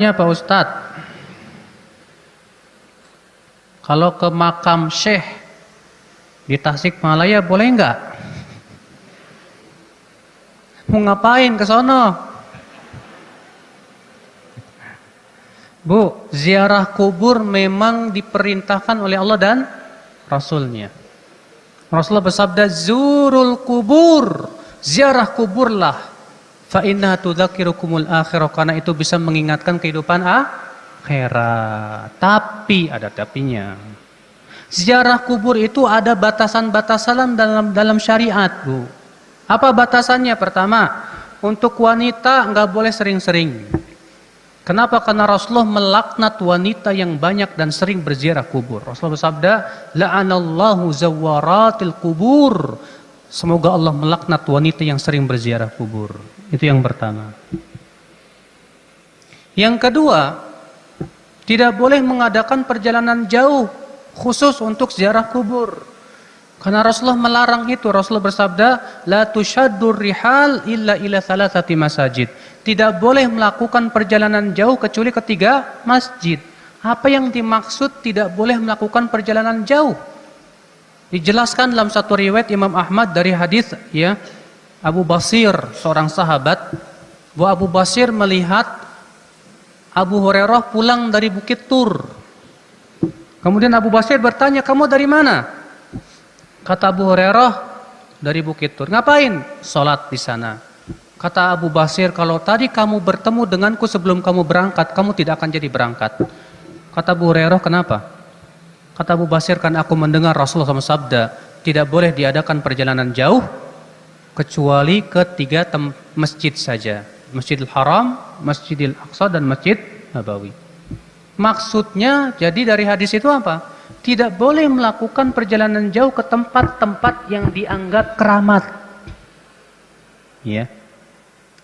Ya Pak Ustadz, kalau ke makam Syekh di Tasikmalaya boleh nggak? Mau ngapain ke sono? Bu, ziarah kubur memang diperintahkan oleh Allah dan Rasulnya. Rasulullah bersabda, zurul kubur, ziarah kuburlah. Fa inna tudzakirukumul akhirah, karena itu bisa mengingatkan kehidupan akhirat. Tapi ada tapinya. Ziarah kubur itu ada batasan-batasan dalam syariat, Bu. Apa batasannya? Pertama, untuk wanita nggak boleh sering-sering. Kenapa? Karena Rasulullah melaknat wanita yang banyak dan sering berziarah kubur. Rasulullah bersabda, la'anallahu zawaratil kubur. Semoga Allah melaknat wanita yang sering berziarah kubur. Itu yang pertama. Yang kedua, tidak boleh mengadakan perjalanan jauh khusus untuk ziarah kubur. Karena Rasulullah melarang itu. Rasulullah bersabda, la tushaddur rihal illa ila thalathati masajid. Tidak boleh melakukan perjalanan jauh kecuali ketiga masjid. Apa yang dimaksud tidak boleh melakukan perjalanan jauh? Dijelaskan dalam satu riwayat Imam Ahmad dari hadis Abu Basir, seorang sahabat, bahwa Abu Basir melihat Abu Hurairah pulang dari Bukit Tur. Kemudian Abu Basir bertanya, kamu dari mana? Kata Abu Hurairah, dari Bukit Tur. Ngapain? Salat di sana. Kata Abu Basir, kalau tadi kamu bertemu denganku sebelum kamu berangkat, kamu tidak akan jadi berangkat. Kata Abu Hurairah, kenapa? Kata Abu Basir, kan aku mendengar Rasulullah SAW sabda, tidak boleh diadakan perjalanan jauh kecuali ketiga masjid saja. Masjidil Haram, Masjidil Aqsa, dan Masjid Nabawi. Maksudnya, jadi dari hadis itu apa? Tidak boleh melakukan perjalanan jauh ke tempat-tempat yang dianggap keramat. Ya.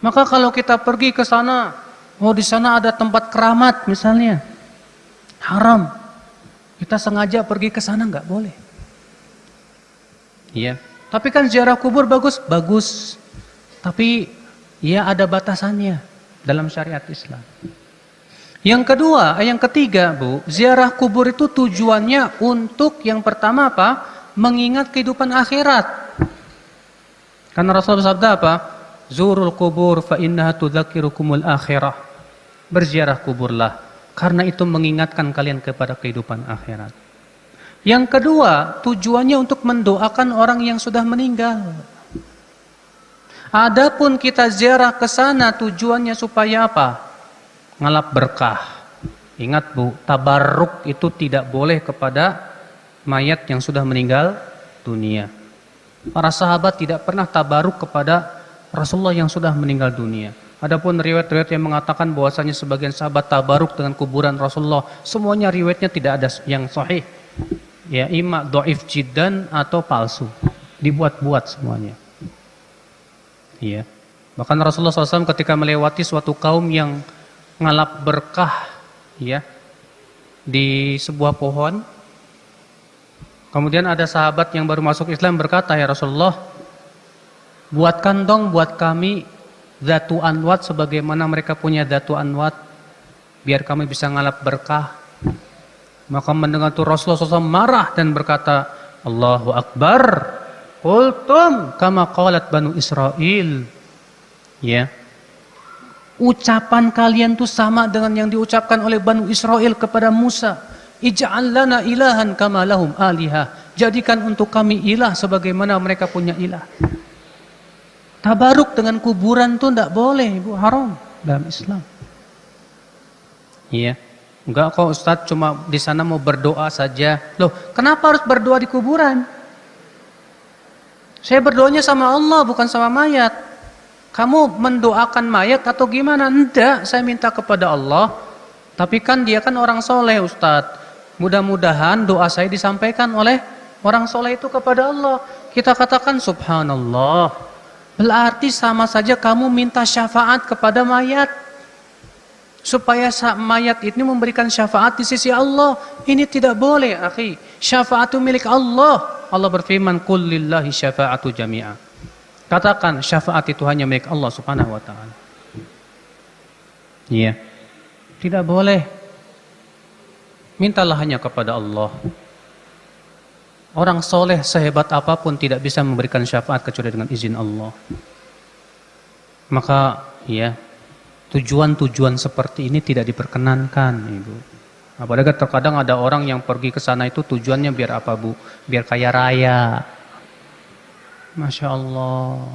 Maka kalau kita pergi ke sana, di sana ada tempat keramat misalnya, haram. Kita sengaja pergi ke sana nggak boleh. Iya. Tapi kan ziarah kubur bagus, bagus. Tapi ya ada batasannya dalam syariat Islam. Yang kedua, yang ketiga, Bu, ziarah kubur itu tujuannya untuk yang pertama apa? Mengingat kehidupan akhirat. Karena Rasulullah bersabda apa? Zurul kubur fa innaha tudzakirukumul akhirah. Berziarah kuburlah, karena itu mengingatkan kalian kepada kehidupan akhirat. Yang kedua, tujuannya untuk mendoakan orang yang sudah meninggal. Adapun kita ziarah ke sana tujuannya supaya apa? Ngalap berkah. Ingat, Bu, tabarruk itu tidak boleh kepada mayat yang sudah meninggal dunia. Para sahabat tidak pernah tabarruk kepada Rasulullah yang sudah meninggal dunia. Adapun riwayat-riwayat yang mengatakan bahwasanya sebagian sahabat tabaruk dengan kuburan Rasulullah, semuanya riwayatnya tidak ada yang sahih. Ya, imma dhaif jiddan atau palsu. Dibuat-buat semuanya. Iya. Bahkan Rasulullah SAW ketika melewati suatu kaum yang ngalap berkah, ya, di sebuah pohon. Kemudian ada sahabat yang baru masuk Islam berkata, ya Rasulullah, buatkan dong buat kami Zatu Anwat sebagaimana mereka punya Zatu Anwat, biar kami bisa ngalap berkah. Maka mendengar itu Rasulullah SAW marah dan berkata, Allahu Akbar, qultum kama qalat Banu Israel. Ya, ucapan kalian tuh sama dengan yang diucapkan oleh Banu Israel kepada Musa. Ij'al lana ilahan kama lahum alihah. Jadikan untuk kami ilah sebagaimana mereka punya ilah. Tabaruk dengan kuburan tuh tidak boleh, Bu, haram dalam Islam. Iya. Enggak kok Ustadz, cuma di sana mau berdoa saja. Loh, kenapa harus berdoa di kuburan? Saya berdoanya sama Allah, bukan sama mayat. Kamu mendoakan mayat atau gimana? Enggak, saya minta kepada Allah. Tapi kan dia kan orang soleh, Ustadz. Mudah-mudahan doa saya disampaikan oleh orang soleh itu kepada Allah. Kita katakan subhanallah. Berarti sama saja kamu minta syafaat kepada mayat. Supaya mayat ini memberikan syafaat di sisi Allah. Ini tidak boleh, akhi. Syafaat itu milik Allah. Allah berfirman, qul lillahi syafa'atu jami'a. Katakan syafaat itu hanya milik Allah Subhanahu wa taala. Iya. Tidak boleh. Mintalah hanya kepada Allah. Orang soleh sehebat apapun tidak bisa memberikan syafaat kecuali dengan izin Allah. Maka ya, tujuan-tujuan seperti ini tidak diperkenankan, Ibu. Apalagi terkadang ada orang yang pergi ke sana itu tujuannya biar apa, Bu? Biar kaya raya. Masya Allah.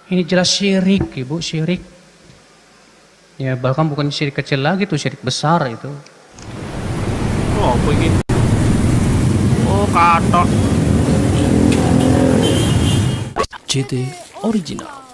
Ini jelas syirik, Ibu, syirik. Ya, bahkan bukan syirik kecil lagi, itu syirik besar itu. Oh, apa ini? Oh, katok. JT Original.